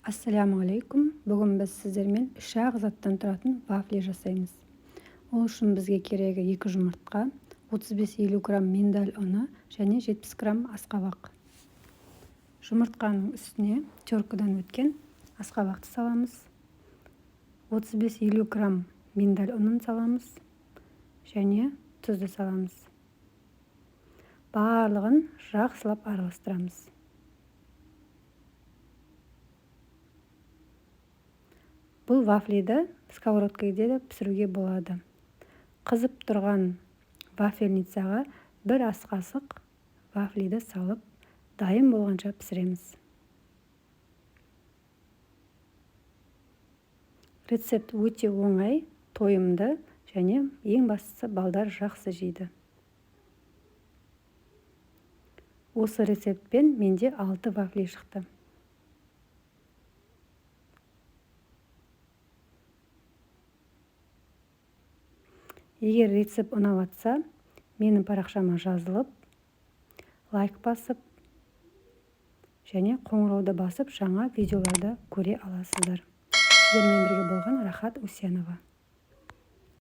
Ассаляму-алейкум. Бүгін біз сіздермен 3 заттан тұратын вафли жасаймыз. Ол үшін бізге керегі 2 жұмыртқа, 35-50 грамм миндаль ұны және 70 грамм асқабақ. Жұмыртқаның үстіне теркадан өткен асқабақты саламыз. 35-50 грамм миндаль ұнын саламыз және тұзды саламыз. Барлығын жақсылап араластырамыз. Бұл вафлиді сковородкада да пісіруге болады. Қызып тұрған вафельницаға 1 ас қасық вафлиді салып, дайын болғанша пісіреміз. Рецепт өте оңай, тойымды және ең бастысы балдар жақсы жейді. Осы рецептпен менде 6 вафли шықты. Егер рецепт ұнаватса, менің парақшама жазылып, лайк басып және қоңырауды басып жаңа видеоларды көре аласыздар. Сіздермен бірге болған Рахат Усенова.